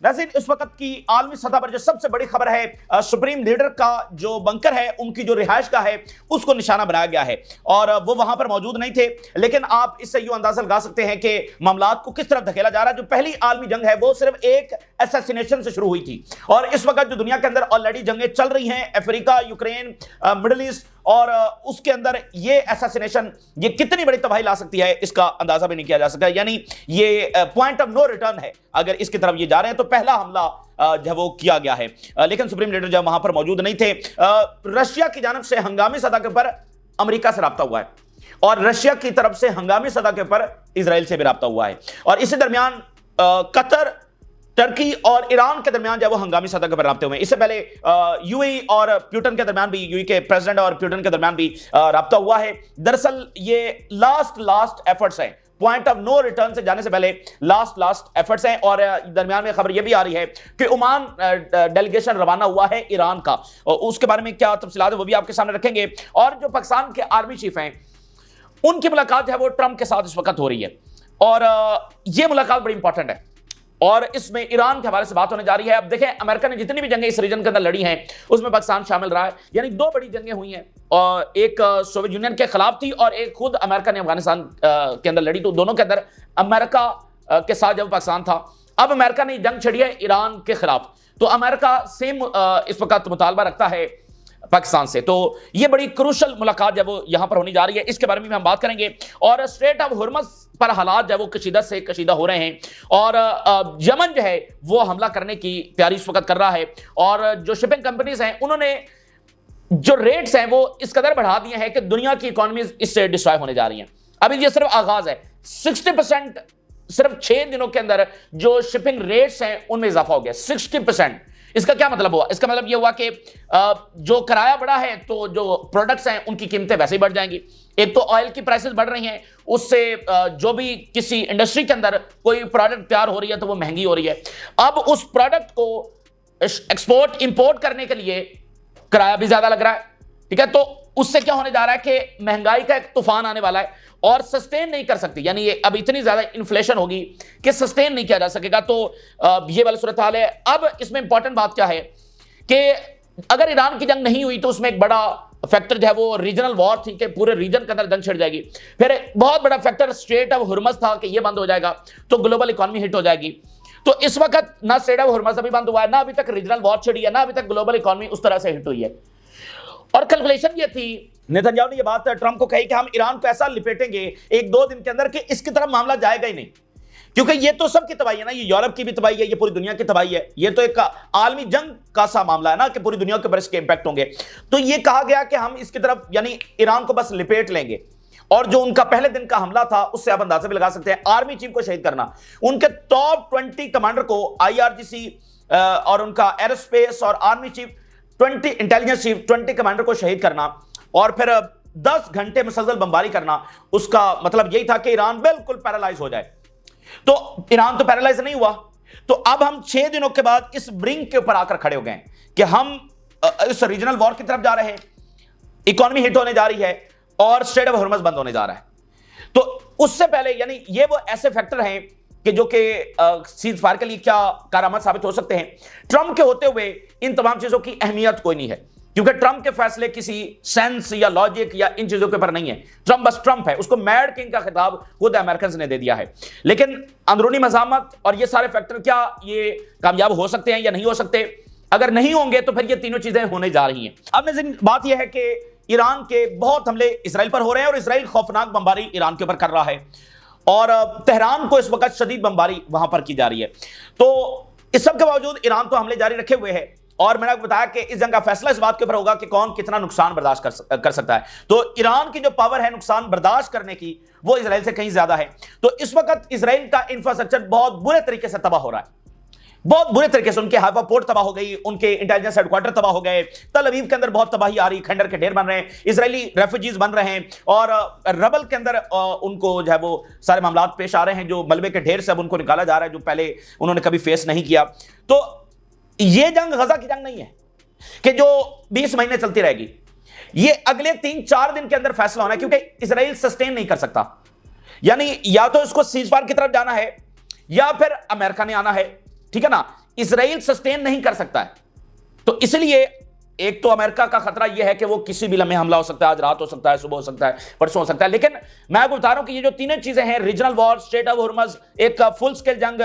नाज़रीन, इस वक्त की आलमी सतह पर जो सबसे बड़ी खबर है, सुप्रीम लीडर का जो बंकर है, उनकी जो रिहाइश का है, उसको निशाना बनाया गया है और वो वहां पर मौजूद नहीं थे। लेकिन आप इससे यूं अंदाजा लगा सकते हैं कि मामलात को किस तरफ धकेला जा रहा है। जो पहली आलमी जंग है वो सिर्फ एक असैसिनेशन से शुरू हुई थी और इस वक्त जो दुनिया के अंदर ऑलरेडी जंगें चल रही हैं, अफ्रीका, यूक्रेन, मिडिल ईस्ट, और उसके अंदर ये असैसिनेशन ये कितनी बड़ी तबाही ला सकती है इसका अंदाजा भी नहीं किया जा सकता। यानी ये पॉइंट ऑफ नो रिटर्न है। अगर इसकी तरफ ये जा रहे हैं तो पहला हमला जब वो किया गया है, लेकिन सुप्रीम लीडर जब वहां पर मौजूद नहीं थे। रशिया की जानब से हंगामी सतह के ऊपर अमेरिका से राब्ता हुआ है और रशिया की तरफ से हंगामी सतह के ऊपर इजराइल से भी राब्ता हुआ है और इसी दरमियान कतर, टर्की और ईरान के दरमियान जब वो हंगामी सतह पर राब्ते हुए। इससे पहले यूएई और प्यूटन के दरमियान भी, यूएई के प्रेसिडेंट और प्यूटन के दरमियान भी राब्ता हुआ है। दरअसल ये लास्ट एफर्ट्स हैं, पॉइंट ऑफ नो रिटर्न से जाने से पहले लास्ट एफर्ट्स हैं। और दरमियान में खबर यह भी आ रही है कि ओमान डेलीगेशन रवाना हुआ है ईरान का, और उसके बारे में क्या तफसीलात है वो भी आपके सामने रखेंगे। और जो पाकिस्तान के आर्मी चीफ हैं उनकी मुलाकात जो है वो ट्रंप के साथ इस वक्त हो रही है और यह मुलाकात बड़ी इंपॉर्टेंट है और इसमें ईरान के हवाले से बात होने जा रही है। अब देखें, अमेरिका ने जितनी भी जंगें इस रीजन के अंदर लड़ी हैं उसमें पाकिस्तान शामिल रहा है। यानी दो बड़ी जंगें हुई हैं और एक सोवियत यूनियन के खिलाफ थी और एक खुद अमेरिका ने अफगानिस्तान के अंदर लड़ी। तो दोनों के अंदर अमेरिका के साथ जब पाकिस्तान था, अब अमेरिका ने जंग छड़ी है ईरान के खिलाफ, तो अमेरिका सेम इस वक्त मुतालबा रखता है पाकिस्तान से। तो ये बड़ी क्रूशल मुलाकात जब वो यहां पर होने जा रही है, इसके बारे में भी हम बात करेंगे। और स्ट्रेट ऑफ हुर्मुज़ पर हालात जब वो कशीदा से कशीदा हो रहे हैं और यमन जो है वो हमला करने की तैयारी इस वक्त कर रहा है और जो शिपिंग कंपनीज हैं उन्होंने जो रेट्स हैं वो इस कदर बढ़ा दिए हैं कि दुनिया की इकोनॉमी इससे डिस्ट्रॉय होने जा रही हैं। अभी ये सिर्फ आगाज है, 60% सिर्फ 6 दिनों के अंदर जो शिपिंग रेट्स हैं उनमें इजाफा हो गया 60%। इसका क्या मतलब हुआ? इसका मतलब यह हुआ कि जो किराया बढ़ा है तो जो प्रोडक्ट्स हैं उनकी कीमतें वैसे ही बढ़ जाएंगी। एक तो ऑयल की प्राइसेस बढ़ रही हैं, उससे जो भी किसी इंडस्ट्री के अंदर कोई प्रोडक्ट तैयार हो रही है तो वो महंगी हो रही है। अब उस प्रोडक्ट को एक्सपोर्ट इंपोर्ट करने के लिए किराया भी ज्यादा लग रहा है, ठीक है। तो उससे क्या होने जा रहा है कि महंगाई का एक तूफान आने वाला है और सस्टेन नहीं कर सकती। यानी ये अब इतनी ज्यादा इन्फ्लेशन होगी कि सस्टेन नहीं किया जा सकेगा। तो ये वाली सूरत हाल है। अब इसमें इंपॉर्टेंट बात क्या है कि अगर ईरान की जंग नहीं हुई तो उसमें एक बड़ा फैक्टर जो है वो रीजनल वॉर थी कि पूरे रीजन के अंदर जंग छिड़ जाएगी। फिर बहुत बड़ा फैक्टर स्ट्रेट ऑफ हुर्मुज़ था कि ये बंद हो जाएगा तो ग्लोबल इकोनॉमी हिट हो जाएगी। तो इस वक्त ना स्ट्रेट ऑफ हुर्मुज़ अभी बंद हुआ है, ना अभी तक रीजनल वॉर छिड़ी है, ना अभी तक ग्लोबल इकोनॉमी उस तरह से हिट हुई है। और कैलकुलेशन ये थी, नेतन्याहू ने ये बात ट्रंप को कही कि हम ईरान को ऐसा लिपेटेंगे 1-2 दिन के अंदर कि इसकी तरफ मामला जाएगा ही नहीं, क्योंकि ये तो सबकी तबाही है ना, ये यूरोप की भी तबाही है, ये पूरी दुनिया की तबाही है। ये तो एक आलमी जंग का सा मामला है ना कि पूरी दुनिया के ऊपर इसके इंपैक्ट होंगे। तो ये कहा गया कि हम इसकी तरफ यानी ईरान को बस लिपेट लेंगे। और जो उनका पहले दिन का हमला था उससे आप अंदाजा भी लगा सकते हैं, आर्मी चीफ को शहीद करना, उनके टॉप 20 कमांडर को IRGC और उनका एरोस्पेस और army chief 20 intelligence chief 20 commander को शहीद करना और फिर 10 घंटे मुसलसल बमबारी करना, उसका मतलब यही था कि ईरान बिल्कुल पैरालाइज हो जाए। तो ईरान तो पैरालाइज नहीं हुआ। तो अब हम 6 दिनों के बाद इस ब्रिंक के ऊपर आकर खड़े हो गए कि हम इस रीजनल वॉर की तरफ जा रहे हैं, इकोनॉमी हिट होने जा रही है और स्ट्रेट ऑफ हुर्मुज़ बंद होने जा रहा है। तो उससे पहले यानी ये वो ऐसे फैक्टर हैं कि जो कि सीज़ फायर के लिए क्या कारामद साबित हो सकते हैं। ट्रंप के होते हुए इन तमाम चीजों की अहमियत कोई नहीं है, क्योंकि ट्रंप के फैसले किसी सेंस या लॉजिक या इन चीजों के ऊपर नहीं है। ट्रंप बस ट्रंप है, उसको मैड किंग का खिताब खुद अमेरिकन ने दे दिया है। लेकिन अंदरूनी मज़ामत और ये सारे फैक्टर क्या ये कामयाब हो सकते हैं या नहीं हो सकते? अगर नहीं होंगे तो फिर ये तीनों चीजें होने जा रही हैं। अब नज़रीन, बात यह है कि ईरान के बहुत हमले इसराइल पर हो रहे हैं और इसराइल खौफनाक बमबारी ईरान के ऊपर कर रहा है और तेहरान को इस वक्त शदीद बमबारी वहां पर की जा रही है। तो इस सब के बावजूद ईरान तो हमले जारी रखे हुए है और मैंने आपको बताया कि इस जंग का फैसला इस बात के ऊपर होगा कि कौन कितना नुकसान बर्दाश्त कर सकता है। तो ईरान की जो पावर है नुकसान बर्दाश्त करने की, वो इजराइल से कहीं ज्यादा है। तो इस वक्त इजराइल का इंफ्रास्ट्रक्चर बहुत बुरे तरीके से तबाह हो रहा है, बहुत बुरे तरीके से। उनके हाइफा पोर्ट तबाह हो गई, उनके इंटेलिजेंस हेडक्वार्टर तबाह हो गए, तल अवीव के अंदर बहुत तबाही आ रही, खंडर के ढेर बन रहे हैं, इजरायली रेफ्यूजीज बन रहे हैं और रबल के अंदर उनको जो है वो सारे मामलात पेश आ रहे हैं, जो मलबे के ढेर से अब उनको निकाला जा रहा है जो पहले उन्होंने कभी फेस नहीं किया। तो ये जंग गजा की जंग नहीं है कि जो 20 महीने चलती रहेगी, ये अगले 3-4 दिन के अंदर फैसला होना है, क्योंकि इजराइल सस्टेन नहीं कर सकता। यानी या तो इसको सीज़ फायर की तरफ जाना है या फिर अमेरिका ने आना है, ठीक है ना। इसराइल सस्टेन नहीं कर सकता है। तो इसलिए एक तो अमेरिका का खतरा यह है कि वो किसी भी लम्हे हमला हो सकता है, आज रात हो सकता है, सुबह हो सकता है, परसों हो सकता है। लेकिन मैं आपको बता रहा हूं कि ये जो तीनों चीजें हैं, रीजनल वॉर, स्ट्रेट ऑफ हॉर्मज़, एक फुल स्केल जंग,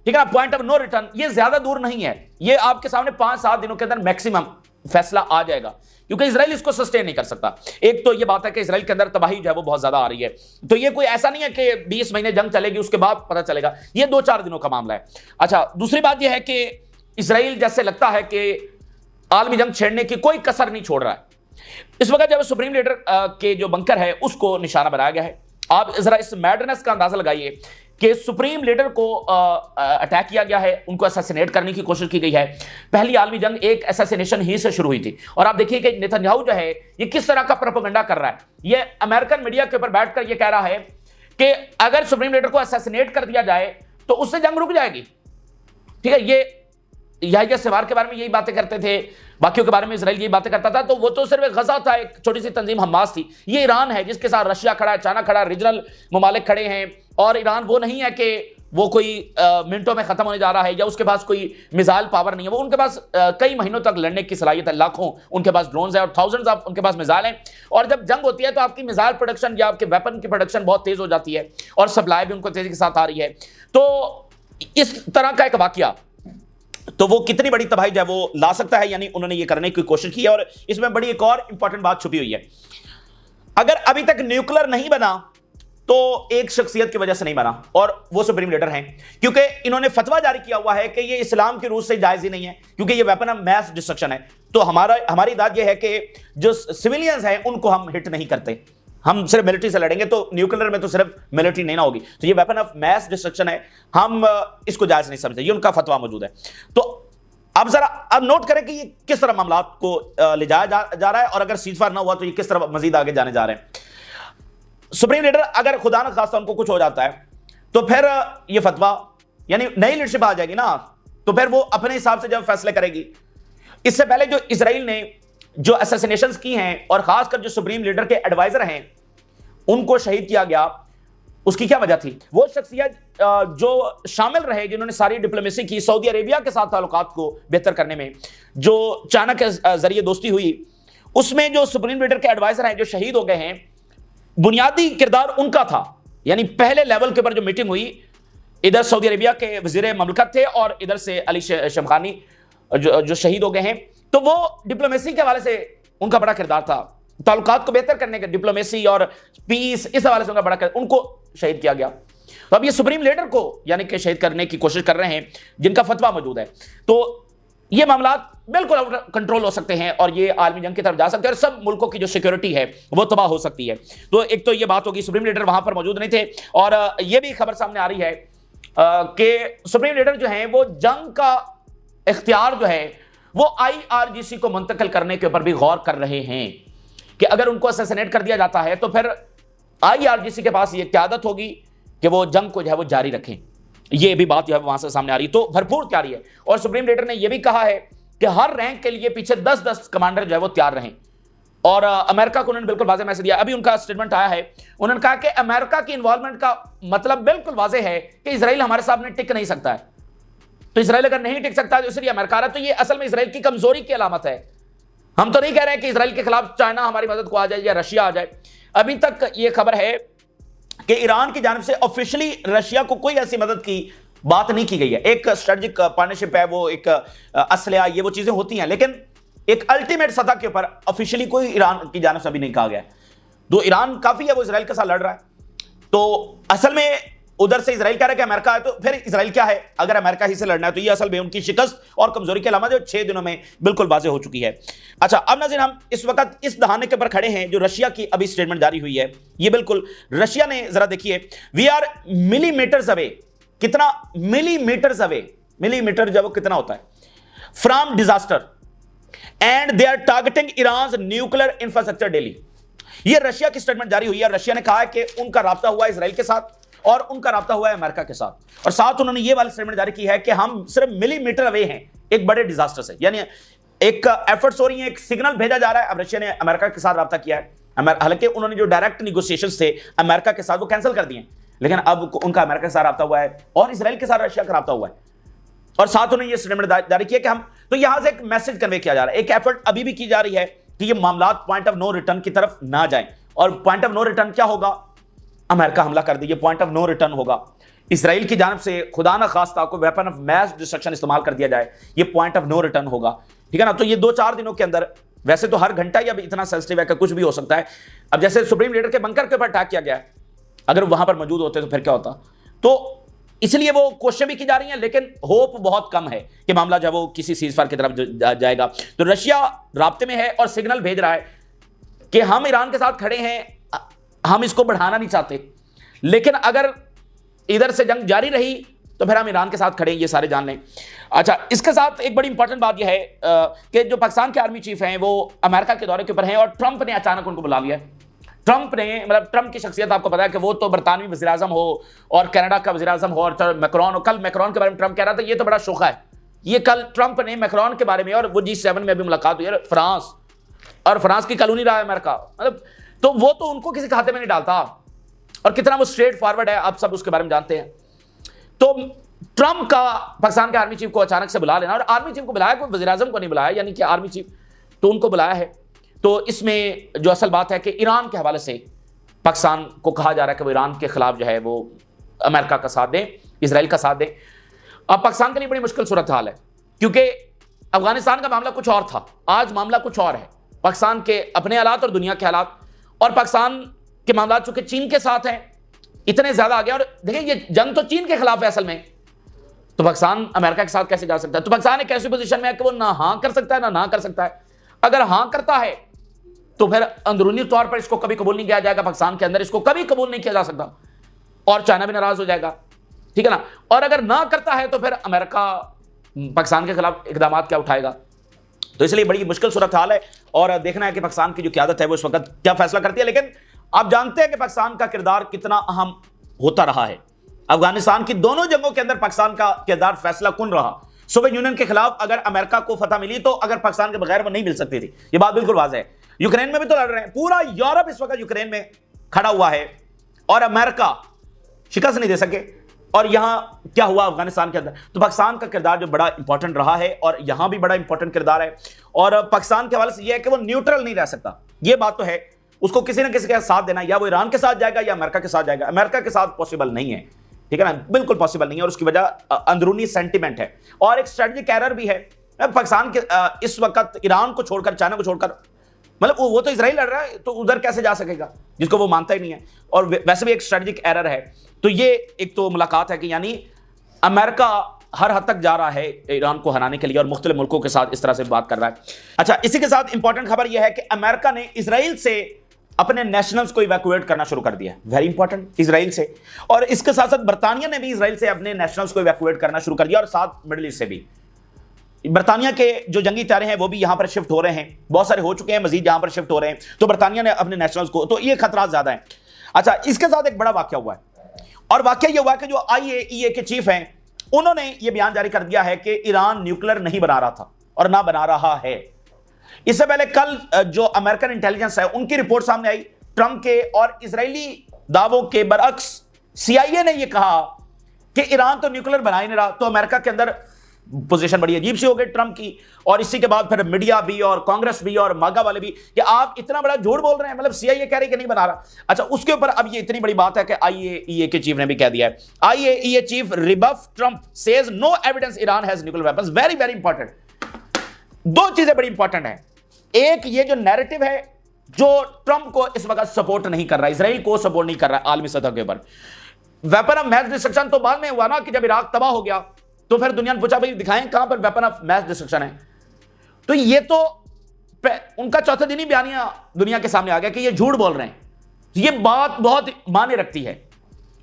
ठीक है ना, पॉइंट ऑफ नो रिटर्न, ये ज्यादा दूर नहीं है। ये आपके सामने 5-7 दिनों के अंदर मैक्सिमम फैसला आ जाएगा, क्योंकि इजराइल इसको सस्टेन नहीं कर सकता। एक तो ये बात है कि इजराइल के अंदर तबाही जो है वो बहुत ज्यादा आ रही है। तो ये कोई ऐसा नहीं है कि 20 महीने जंग चलेगी उसके बाद पता चलेगा, ये 2-4 दिनों का मामला है। अच्छा, दूसरी बात यह है कि इजराइल जैसे लगता है कि आलमी जंग छेड़ने की कोई कसर नहीं छोड़ रहा है। इस वक्त जब सुप्रीम लीडर के जो बंकर है उसको निशाना बनाया गया है। आप जरा इस मैडनेस का अंदाजा लगाइए कि सुप्रीम लीडर को अटैक किया गया है, उनको असैसिनेट करने की कोशिश की गई है। पहली आलमी जंग एक असैसिनेशन ही से शुरू हुई थी। और आप देखिए कि नेतन्याहू जो है ये किस तरह का प्रोपेगेंडा कर रहा है। ये अमेरिकन मीडिया के ऊपर बैठकर ये कह रहा है कि अगर सुप्रीम लीडर को असैसिनेट कर दिया जाए तो उससे जंग रुक जाएगी। ठीक है, ये याहिया सिवार के बारे में यही बातें करते थे, बाकियों के बारे में इजराइल यही बातें करता था। तो वो तो सिर्फ एक गजा था, एक छोटी सी तंजीम हमास थी। ये ईरान है जिसके साथ रशिया खड़ा है, चाइना खड़ा है, रीजनल ममालिक खड़े हैं। और ईरान वो नहीं है कि वो कोई मिनटों में खत्म होने जा रहा है या उसके पास कोई मिसाइल पावर नहीं है। वो उनके पास कई महीनों तक लड़ने की सलाहियत है, लाखों उनके पास ड्रोन्स है और थाउजेंड्स ऑफ उनके पास मिसाइल हैं। और जब जंग होती है तो आपकी मिसाइल प्रोडक्शन या आपके वेपन की प्रोडक्शन बहुत तेज हो जाती है और सप्लाई भी उनको तेजी के साथ आ रही है। तो इस तरह का एक वाकया तो वो कितनी बड़ी तबाही है वो ला सकता है, यानी उन्होंने ये करने की कोशिश की है। और इसमें बड़ी एक और इंपॉर्टेंट बात छुपी हुई है। अगर अभी तक न्यूक्लियर नहीं बना तो एक शख्सियत की वजह से नहीं बना, और वो सुप्रीम लीडर हैं, क्योंकि इन्होंने फतवा जारी किया हुआ है कि ये इस्लाम की रूह से जायज ही नहीं है, क्योंकि ये वेपन ऑफ मैस डिस्ट्रक्शन है। तो हमारी दाद ये है कि जो सिविलियंस हैं उनको हम हिट नहीं करते, हम सिर्फ मिलिट्री से लड़ेंगे। तो न्यूक्लियर में तो सिर्फ मिलिट्री नहीं ना होगी, तो ये वेपन ऑफ मैस डिस्ट्रक्शन है, हम इसको जायज नहीं समझते। ये उनका फतवा मौजूद है। तो अब नोट करें कि ये किस तरह मामला को ले जाया जा रहा है, और अगर सीजफायर ना हुआ तो ये किस तरह मजीद आगे जाने जा रहे हैं। सुप्रीम लीडर अगर खुदा न खास्ता उनको कुछ हो जाता है तो फिर ये फतवा, यानी नई लीडरशिप आ जाएगी ना, तो फिर वो अपने हिसाब से जब फैसले करेगी। इससे पहले जो इजराइल ने जो असैसिनेशंस की हैं, और खासकर जो सुप्रीम लीडर के एडवाइजर हैं उनको शहीद किया गया, उसकी क्या वजह थी? वो शख्सियत जो शामिल रहे जिन्होंने सारी डिप्लोमेसी की, सऊदी अरेबिया के साथ ताल्लुकात को बेहतर करने में, जो चाइना के जरिए दोस्ती हुई, उसमें जो सुप्रीम लीडर के एडवाइजर हैं जो शहीद हो गए हैं, बुनियादी किरदार उनका था। यानी पहले लेवल के ऊपर जो मीटिंग हुई, इधर सऊदी अरेबिया के वजीर ममलकत थे और इधर से अली शमखानी जो शहीद हो गए हैं, तो वो डिप्लोमेसी के हवाले से उनका बड़ा किरदार था, ताल्लुकात को बेहतर करने का, डिप्लोमेसी और पीस, इस हवाले से उनका बड़ा किरदार, उनको शहीद किया गया। तो अब ये सुप्रीम लीडर को यानी कि शहीद करने की कोशिश कर रहे हैं जिनका फतवा मौजूद है। तो ये मामला बिल्कुल आउट कंट्रोल हो सकते हैं और ये आलमी जंग की तरफ जा सकते हैं और सब मुल्कों की जो सिक्योरिटी है वो तबाह हो सकती है। तो एक तो ये बात होगी, सुप्रीम लीडर वहां पर मौजूद नहीं थे। और ये भी खबर सामने आ रही है कि सुप्रीम लीडर जो है वो जंग का इख्तियार जो है वो IRGC को मुंतकिल करने के ऊपर भी गौर कर रहे हैं कि अगर उनको असैसिनेट कर दिया जाता है तो फिर IRGC के पास ये क़यादत होगी कि वो जंग को जो है वो जारी रखें। ये भी बात जो है वहां से सामने आ रही है। तो भरपूर तैयारी है। और सुप्रीम लीडर ने यह भी कहा है कि हर रैंक के लिए पीछे 10-10 कमांडर जो है वो तैयार रहें। और अमेरिका को उन्होंने बिल्कुल वाज़ेह मैसेज दिया। अभी उनका स्टेटमेंट आया है, उन्होंने कहा कि अमेरिका की इन्वॉल्वमेंट का मतलब बिल्कुल वाज़ेह है कि इजराइल हमारे सामने टिक नहीं सकता है। तो इजराइल अगर नहीं टिक सकता तो इसलिए अमेरिका आ रहा है। तो ये असल में इजराइल की कमजोरी की अलामत है। हम तो नहीं कह रहे हैं कि इजराइल के खिलाफ चाइना हमारी मदद को आ जाए या रशिया आ जाए। अभी तक ये खबर है कि ईरान की जानिब से ऑफिशियली रशिया को कोई ऐसी मदद की बात नहीं की गई है। एक स्ट्रेटेजिक पार्टनरशिप है, वो एक असलहा, ये वो चीजें होती हैं, लेकिन एक अल्टीमेट सतह के ऊपर ऑफिशियली कोई ईरान की जानिब से अभी नहीं कहा गया। तो ईरान काफी है, वो इजराइल के साथ लड़ रहा है। तो असल में उधर से इजराइल कह रहा है कि अमेरिका है, तो फिर इजराइल क्या है? अगर अमेरिका ही से लड़ना है तो ये असल में उनकी शिकस्त और कमजोरी की अलामत है, जो 6 दिनों में बिल्कुल वाज़ेह हो चुकी है। अच्छा, अब नाज़रीन हम इस वक्त इस दहाने के ऊपर खड़े हैं जो रशिया की अभी स्टेटमेंट जारी हुई है। ये बिल्कुल रशिया ने, जरा देखिए, वी आर मिलीमीटर्स अवे। कितना? Millimetres away. मिलीमीटर जब वो कितना होता है? From disaster and they are targeting Iran nuclear infrastructure daily. ये रशिया की स्टेटमेंट जारी हुई है। रशिया ने कहा है कि उनका राब्ता हुआ है इजराइल के साथ और उनका राब्ता हुआ है अमेरिका के साथ, और साथ उन्होंने ये वाली स्टेटमेंट जारी की है कि हम सिर्फ मिलीमीटर अवे हैं एक बड़े डिजास्टर से। यानी एक एफर्ट्स हो रही है, एक सिग्नल भेजा जा रहा है। अब रशिया ने अमेरिका के साथ राब्ता किया है, हालांकि उन्होंने जो डायरेक्ट निगोशिएशंस थे अमेरिका के साथ वो कैंसिल कर दिए, लेकिन अब उनका अमेरिका के साथ राब्ता हुआ है और इसराइल के साथ रशिया का राब्ता हुआ है। और साथ उन्होंने ये स्टेटमेंट जारी किया कि हम, तो यहां से एक मैसेज कन्वे किया जा रहा है, एक एफर्ट अभी भी की जा रही है कि ये मामला पॉइंट ऑफ नो रिटर्न की तरफ ना जाए। और पॉइंट ऑफ नो रिटर्न क्या होगा? अमेरिका हमला कर दीजिए, पॉइंट ऑफ नो रिटर्न होगा। इसराइल की जानब से खुदा ना खास्ता को वेपन ऑफ मैस डिस्ट्रक्शन इस्तेमाल कर दिया जाए, ये पॉइंट ऑफ नो रिटर्न होगा, ठीक है ना। तो ये 2-4 दिनों के अंदर, वैसे तो हर घंटा या इतना सेंसिटिव है कि कुछ भी हो सकता है। अब जैसे सुप्रीम लीडर के बंकर के ऊपर अटैक किया गया है, अगर वहां पर मौजूद होते तो फिर क्या होता? तो इसलिए वो क्वेश्चन भी की जा रही है, लेकिन होप बहुत कम है कि मामला जब वो किसी सीजफायर की तरफ जाएगा। तो रशिया राब्ते में है और सिग्नल भेज रहा है कि हम ईरान के साथ खड़े हैं, हम इसको बढ़ाना नहीं चाहते, लेकिन अगर इधर से जंग जारी रही तो फिर हम ईरान के साथ खड़े हैं, ये सारे जान लें। अच्छा, इसके साथ एक बड़ी इंपॉर्टेंट बात यह है कि जो पाकिस्तान के आर्मी चीफ हैं वो अमेरिका के दौरे के ऊपर हैं और ट्रंप ने अचानक उनको बुला लिया है। ट्रंप ने, मतलब ट्रंप की शख्सियत आपको पता है कि वो तो बरतानवी वज़ीर-ए-आज़म हो और कनाडा का वज़ीर-ए-आज़म हो, और मैक्रोन, कल मैक्रोन के बारे में ट्रंप कह रहा था ये तो बड़ा शोखा है, ये कल ट्रंप ने मैक्रोन के बारे में, और वो G7 में भी मुलाकात हुई है, फ्रांस, और फ्रांस की कॉलोनी रहा है अमेरिका, मतलब तो वो तो उनको किसी खाते में नहीं डालता, और कितना वो स्ट्रेट फॉरवर्ड है आप सब उसके बारे में जानते हैं। तो ट्रंप का पाकिस्तान के आर्मी चीफ को अचानक से बुला लेना, और आर्मी चीफ को बुलाया, कोई वज़ीर-ए-आज़म को नहीं बुलाया, यानी कि आर्मी चीफ तो उनको बुलाया है। तो इसमें जो असल बात है कि ईरान के हवाले से पाकिस्तान को कहा जा रहा है कि वो ईरान के खिलाफ जो है वो अमेरिका का साथ दें, इसराइल का साथ दें। अब पाकिस्तान के लिए बड़ी मुश्किल सूरत हाल है, क्योंकि अफगानिस्तान का मामला कुछ और था, आज मामला कुछ और है, पाकिस्तान के अपने हालात और दुनिया के हालात। और पाकिस्तान के मामला चूंकि चीन के साथ हैं, इतने ज्यादा आ गया, और देखिए ये जंग तो चीन के खिलाफ है असल में, तो पाकिस्तान अमेरिका के साथ कैसे जा सकता है? तो पाकिस्तान एक ऐसी पोजीशन में है कि वो ना हाँ कर सकता है ना कर सकता है। अगर हाँ करता है तो फिर अंदरूनी तौर पर इसको कभी कबूल नहीं किया जाएगा, पाकिस्तान के अंदर इसको कभी कबूल नहीं किया जा सकता, और चाइना भी नाराज हो जाएगा, ठीक है ना। और अगर ना करता है तो फिर अमेरिका पाकिस्तान के खिलाफ इकदाम क्या उठाएगा? तो इसलिए बड़ी मुश्किल सूरत हाल है, और देखना है कि पाकिस्तान की जो क़यादत है वो इस वक्त क्या फैसला करती है। लेकिन आप जानते हैं कि पाकिस्तान का किरदार कितना अहम होता रहा है। अफगानिस्तान की दोनों जंगों के अंदर पाकिस्तान का किरदार फैसला कुन रहा। सोवियत यूनियन के खिलाफ अगर अमेरिका को फतह मिली तो अगर पाकिस्तान के बगैर वो नहीं मिल सकती थी, ये बात बिल्कुल वाज़ेह है। यूक्रेन में भी तो लड़ रहे हैं, पूरा यूरोप इस वक्त यूक्रेन में खड़ा हुआ है, और अमेरिका शिकस्त नहीं दे सके। और यहां क्या हुआ अफगानिस्तान के अंदर? तो पाकिस्तान का किरदार जो बड़ा इंपॉर्टेंट रहा है, और यहां भी बड़ा इंपॉर्टेंट किरदार है। और पाकिस्तान के हवाले से यह है कि वो न्यूट्रल नहीं रह सकता, यह बात तो है, उसको किसी ना किसी के साथ देना, या वो ईरान के साथ जाएगा या अमेरिका के साथ जाएगा। अमेरिका के साथ पॉसिबल नहीं है, ठीक है ना, बिल्कुल पॉसिबल नहीं है, और उसकी वजह अंदरूनी सेंटिमेंट है और एक स्ट्रेटजिक एरर भी है। पाकिस्तान के इस वक्त ईरान को छोड़कर, चाइना को छोड़कर, मतलब वो तो इजराइल लड़ रहा है, तो उधर कैसे जा सकेगा जिसको वो मानता ही नहीं है, और वैसे भी एक स्ट्रेटजिक एरर है। तो ये एक तो मुलाकात है कि यानी अमेरिका हर हद तक जा रहा है ईरान को हराने के लिए, और मुख्तलिफ मुल्कों के साथ इस तरह से बात कर रहा है। अच्छा, इसी के साथ इंपॉर्टेंट खबर यह है कि अमेरिका ने इजराइल से अपने नेशनल्स को इवैक्यूएट करना शुरू कर दिया, वेरी इंपॉर्टेंट, इजराइल से। और इसके साथ साथ बरतानिया ने भी इजराइल से अपने नेशनल्स को इवैक्यूएट करना शुरू कर दिया, और साथ मिडिल ईस्ट से भी। बरतानिया के जो जंगी तारे हैं वो भी यहां पर शिफ्ट हो रहे हैं, बहुत सारे हो चुके हैं, मजीद यहां पर शिफ्ट हो रहे हैं। तो बरतानिया ने अपने नेशनल्स को, तो ये खतरा ज्यादा है। अच्छा, इसके साथ एक बड़ा वाकया हुआ है, और वाकया ये हुआ कि जो IAEA के चीफ हैं उन्होंने ये बयान जारी कर दिया है कि ईरान न्यूक्लियर नहीं बना रहा था और ना बना रहा है। इससे पहले कल जो अमेरिकन इंटेलिजेंस है उनकी रिपोर्ट सामने आई, ट्रंप के और इजरायली दावों के बरअक्स CIA ने यह कहा कि ईरान तो न्यूक्लियर बना ही नहीं रहा। तो अमेरिका के अंदर पोजीशन बड़ी अजीब सी हो गई ट्रंप की, और इसी के बाद फिर मीडिया भी और कांग्रेस भी और मागा वाले भी कि आप इतना बड़ा झूठ बोल रहे हैं, मतलब CIA कह रही कि नहीं बना रहा। अच्छा, उसके ऊपर अब ये इतनी बड़ी बात है कि IAEA के चीफ ने भी कह दिया है, IAEA चीफ रिबफ Trump says no evidence Iran has nuclear weapons. Very very important, दो चीजें बड़ी इंपॉर्टेंट है। एक ये जो नैरेटिव है जो ट्रंप को इस वक्त सपोर्ट नहीं कर रहा, इसराइल को सपोर्ट नहीं कर रहा आलमी सतह के ऊपर। वेपन ऑफ मैस डिस्ट्रक्शन तो बाद में हुआ ना, कि जब इराक तबाह हो गया तो फिर दुनिया ने पूछा भाई दिखाएं कहां पर वेपन ऑफ मैस डिस्ट्रक्शन है। तो ये तो उनका चौथे दिन ही बयानिया दुनिया के सामने आ गया कि ये झूठ बोल रहे हैं। ये बात बहुत मायने रखती है।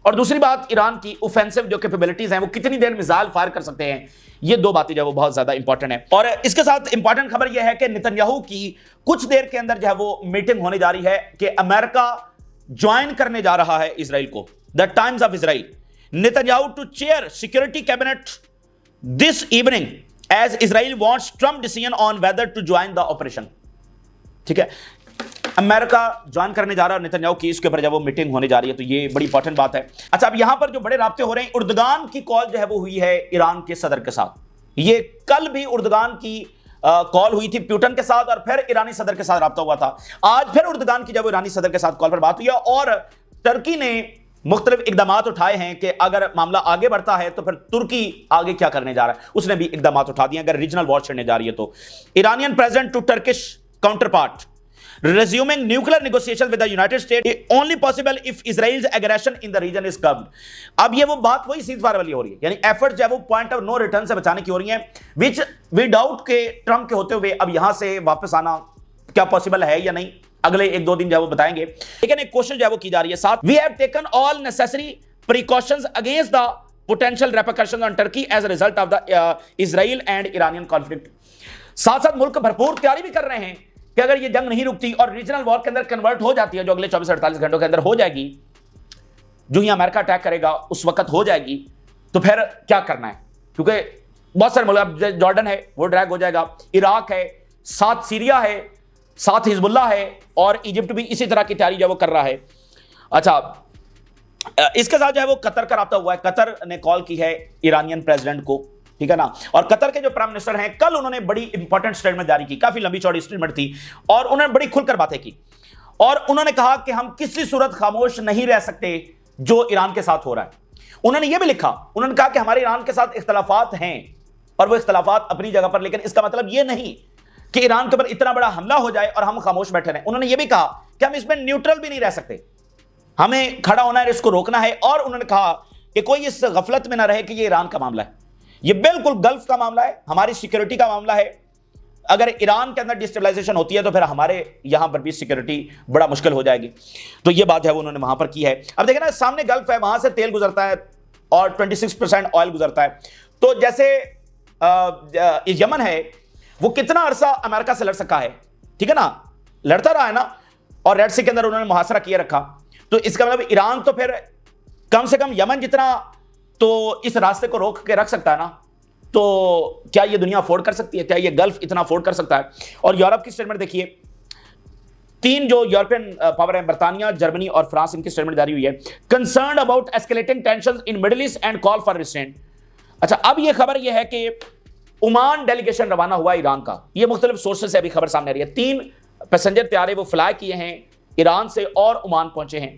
और दूसरी बात, ईरान की ऑफेंसिव जो कैपेबिलिटीज हैं वो कितनी देर मिसाइल फायर कर सकते हैं, ये दो बातें जो है वो बहुत ज्यादा इंपॉर्टेंट है। और इसके साथ इंपॉर्टेंट खबर यह है कि नेतन्याहू की कुछ देर के अंदर जो है वो मीटिंग होने जा रही है कि अमेरिका ज्वाइन करने जा रहा है इसराइल को। The Times of Israel, Netanyahu to chair security cabinet this evening as Israel wants Trump decision on whether to join the operation. ठीक है, अमेरिका ज्वाइन करने जा रहा है नेतन्याहू की, इसके ऊपर जब वो मीटिंग होने जा रही है, तो ये बड़ी इंपॉर्टेंट बात है। अच्छा, अब यहां पर जो बड़े राब्ते हो रहे हैं, उर्दगान की कॉल जो है वो हुई है ईरान के सदर के साथ। ये कल भी उर्दगान की कॉल हुई थी प्यूटन के साथ, और फिर ईरानी सदर के साथ राब्ता हुआ था। आज फिर उर्दगान की जब ईरानी सदर के साथ कॉल पर बात हुई है, और टर्की ने मुख्तलिफ इकदाम उठाए हैं कि अगर मामला आगे बढ़ता है तो फिर तुर्की आगे क्या करने जा रहा है, उसने भी इकदाम उठा दिए अगर रीजनल वॉर छिड़ने जा रही है तो। Iranian president to Turkish counterpart resuming nuclear negotiations with the United States only possible if Israel's aggression in the region is curbed। अब ये वो बात वही सीज़फायर वाली हो रही है, यानी एफर्ट जो है वो पॉइंट ऑफ नो रिटर्न से बचाने की हो रही है, विच विदाउट के ट्रंप के होते हुए अब यहां से वापस आना क्या पॉसिबल है या नहीं, अगले 1-2 दिन जो है वो बताएंगे। लेकिन एक कोशिश जो है वो की जा रही है। साथ we have taken all necessary precautions against the potential repercussions on Turkey as a result of the Israel and Iranian conflict. साथ साथ मुल्क भरपूर तैयारी भी कर रहे हैं कि अगर ये जंग नहीं रुकती और रीजनल वॉर के अंदर कन्वर्ट हो जाती है, जो अगले 24-48 घंटों के अंदर हो जाएगी, जो ही अमेरिका अटैक करेगा उस वक्त हो जाएगी, तो फिर क्या करना है, क्योंकि बहुत सारे मुल्क, जॉर्डन है वो ड्रैग हो जाएगा, इराक है, साथ सीरिया है, साथ हिजबुल्ला है, और इजिप्ट भी इसी तरह की तैयारी जो वो कर रहा है। अच्छा, इसके साथ जो है वो कतर का राब्ता हुआ है। कतर ने कॉल की है ईरानियन प्रेसिडेंट को, ठीक है ना, और कतर के जो प्राइम मिनिस्टर हैं, कल उन्होंने बड़ी इंपॉर्टेंट स्टेटमेंट जारी की, काफी लंबी चौड़ी स्टेटमेंट थी, और उन्होंने बड़ी खुलकर बातें की, और उन्होंने कहा कि हम किसी सूरत खामोश नहीं रह सकते जो ईरान के साथ हो रहा है। उन्होंने यह भी लिखा, उन्होंने कहा कि हमारे ईरान के साथ इख्तलाफात हैं, और वो इख्तलाफात अपनी जगह पर, लेकिन इसका मतलब यह नहीं कि ईरान के ऊपर इतना बड़ा हमला हो जाए और हम खामोश बैठे रहें। उन्होंने यह भी कहा कि हम इसमें न्यूट्रल भी नहीं रह सकते, हमें खड़ा होना है, इसको रोकना है। और उन्होंने कहा कि कोई इस गफलत में ना रहे कि यह ईरान का मामला है, ये बिल्कुल गल्फ का मामला है, हमारी सिक्योरिटी का मामला है। अगर ईरान के अंदर डिस्टेबलाइजेशन होती है तो फिर हमारे यहां पर भी सिक्योरिटी बड़ा मुश्किल हो जाएगी। तो ये बात है वो उन्होंने वहां पर की है। अब देखिए ना, सामने गल्फ है, वहां से तेल गुजरता है और 26% ऑयल गुजरता है। तो जैसे यमन है, वो कितना अरसा अमेरिका से लड़ सका है, ठीक है ना, लड़ता रहा है ना, और रेड सी के अंदर उन्होंने मुहासरा किए रखा। तो इसका मतलब ईरान तो फिर कम से कम यमन जितना तो इस रास्ते को रोक के रख सकता है ना। तो क्या ये दुनिया अफोर्ड कर सकती है, क्या ये गल्फ इतना अफोर्ड कर सकता है? और यूरोप की स्टेटमेंट देखिए, 3 जो यूरोपियन पावर है, बर्तानिया, जर्मनी और फ्रांस, इनकी स्टेटमेंट जारी हुई है। Concern about escalating tensions in middle east and call for restraint. अच्छा, अब ये खबर ये है कि ओमान डेलीगेशन रवाना हुआ ईरान का, ये मुख्तलिफ सोर्सेज से अभी खबर सामने आ रही है। 3 पैसेंजर त्यारे वो फ्लाई किए हैं ईरान से और ओमान पहुंचे हैं।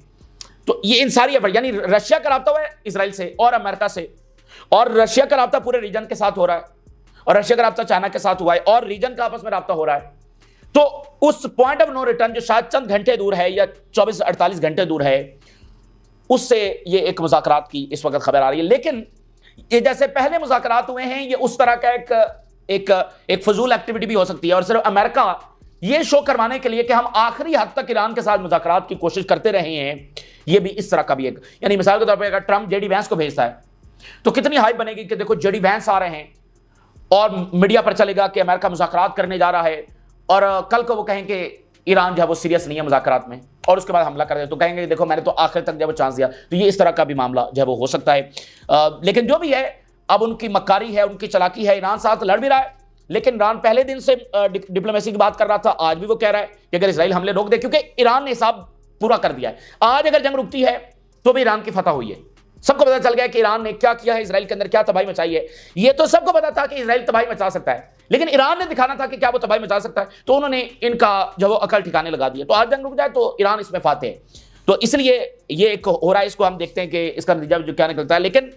तो ये इन सारी एफर्ट, यानी रशिया का राब्ता हुआ है इसराइल से और अमेरिका से, और रशिया का राब्ता पूरे रीजन के साथ हो रहा है, और रशिया का राब्ता चाइना के साथ हुआ है, और रीजन का आपस में राब्ता हो रहा है। तो उस पॉइंट ऑफ नो रिटर्न जो शायद चंद घंटे दूर है या 24-48 घंटे दूर है, उससे ये एक मुज़ाकरात की इस वक्त खबर आ रही है। लेकिन ये जैसे पहले मुज़ाकरात हुए हैं, ये उस तरह का एक फजूल एक्टिविटी भी हो सकती है, और सिर्फ अमेरिका ये शो करवाने के लिए कि हम आखिरी हद तक ईरान के साथ मुज़ाकरात की कोशिश करते रहे हैं, ये भी इस तरह का भी एक, यानी मिसाल के तौर पर अगर ट्रंप जेडी वैंस को भेजता है तो कितनी हाइप बनेगी कि देखो जेडी वैंस आ रहे हैं, और मीडिया पर चलेगा कि अमेरिका मुज़ाकरात करने जा रहा है, और कल को वो कहें कि ईरान जो है वो सीरियस नहीं है मुज़ाकरात में, और उसके बाद हमला कर दे, तो कहेंगे देखो मैंने तो आखिर तक जब चांस दिया। तो ये इस तरह का भी मामला जो है वो हो सकता है। लेकिन जो भी है, अब उनकी मक्कारी है, उनकी चालाकी है, ईरान साथ लड़ भी रहा है, लेकिन ईरान पहले दिन से डिप्लोमेसी की बात कर रहा था, आज भी वो कह रहा है कि अगर इजराइल हमले रोक दे, क्योंकि ईरान ने हिसाब पूरा कर दिया है। आज अगर जंग रुकती है तो भी ईरान की फतह हुई है, सबको पता चल गया कि ईरान ने क्या किया है, इजराइल के अंदर क्या तबाही मचाई है। ये तो सबको पता था कि इजराइल तबाही मचा सकता है, लेकिन ईरान ने दिखाना था कि क्या वो तबाही मचा सकता है, तो उन्होंने इनका जो वो अकल ठिकाने लगा दिया। तो आज जंग रुक जाए तो ईरान इसमें फाते है, तो इसलिए ये एक हो रहा है। इसको हम देखते हैं कि इसका नतीजा जो क्या निकलता है। लेकिन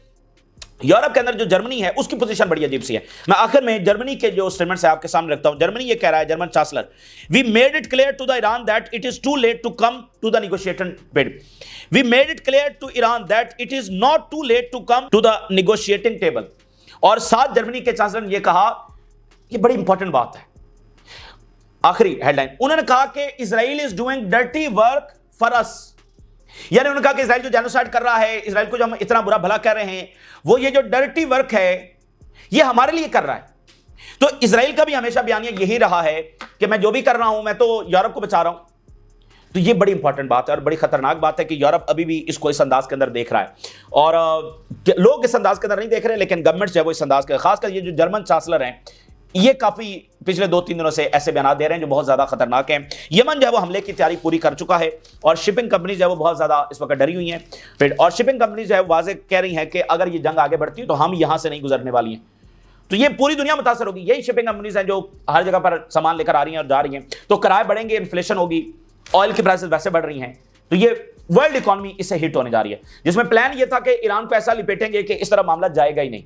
यूरोप के अंदर जो जर्मनी है उसकी पोजीशन बड़ी अजीब सी है। मैं आखिर में जर्मनी के जो स्टेटमेंट्स है आपके सामने रखता हूं। जर्मनी ये कह रहा है, German chancellor, we made it clear to the Iran that it is too late to come to the negotiation table. We made it clear to Iran that it is not too late to come to the negotiating table. और साथ Germany के chancellor ने यह कहा, यह बड़ी important बात है, आखिरी हेडलाइन, उन्होंने कहा कि Israel is doing dirty work for us. यानी उन्होंने कहा कि इजराइल जो जेनोसाइड कर रहा है, इजराइल को जो हम इतना बुरा भला कर रहे हैं, वो ये जो डर्टी वर्क है ये हमारे लिए कर रहा है। तो इजराइल का भी हमेशा बयानिया यही रहा है कि मैं जो भी कर रहा हूं मैं तो यूरोप को बचा रहा हूं। तो ये बड़ी इंपॉर्टेंट बात है और बड़ी खतरनाक बात है कि यूरोप अभी भी इसको इस अंदाज के अंदर देख रहा है, और लोग इस अंदाज के अंदर नहीं देख रहे, लेकिन गवर्नमेंट जो है वो इस अंदाज के, खासकर ये जो जर्मन चांसलर हैं, ये काफी पिछले 2-3 दिनों से ऐसे बयान दे रहे हैं जो बहुत ज्यादा खतरनाक हैं। यमन जो है वो हमले की तैयारी पूरी कर चुका है और शिपिंग कंपनी जो है वो बहुत ज्यादा इस वक्त डरी हुई हैं। फिर और शिपिंग कंपनी जो है वाजे कह रही हैं कि अगर ये जंग आगे बढ़ती है तो हम यहां से नहीं गुजरने वाली हैं। तो ये पूरी दुनिया मुतासर होगी। यही शिपिंग कंपनीज हैं जो हर जगह पर सामान लेकर आ रही हैं और जा रही हैं, तो किराए बढ़ेंगे, इन्फ्लेशन होगी, ऑयल की प्राइसेस वैसे बढ़ रही हैं, तो ये वर्ल्ड इकोनॉमी इससे हिट होने जा रही है। जिसमें प्लान ये था कि ईरान को ऐसा लिपेटेंगे कि इस तरह मामला जाएगा ही नहीं।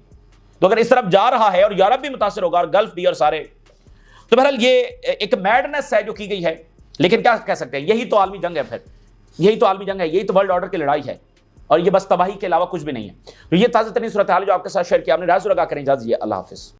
तो अगर इस तरफ जा रहा है और यूरोप भी मुतासर होगा और गल्फ भी और सारे, तो बहरहाल ये एक मैडनेस है जो की गई है। लेकिन क्या कह सकते हैं, यही तो आलमी जंग है, फिर यही तो आलमी जंग है, यही तो वर्ल्ड ऑर्डर की लड़ाई है और ये बस तबाही के अलावा कुछ भी नहीं है। तो ये ताज़ा तरीन सूरत हाल जो आपके साथ शेयर किया, आपने राज लगा करें। इजाज़त दीजिए, अल्लाह हाफिज़।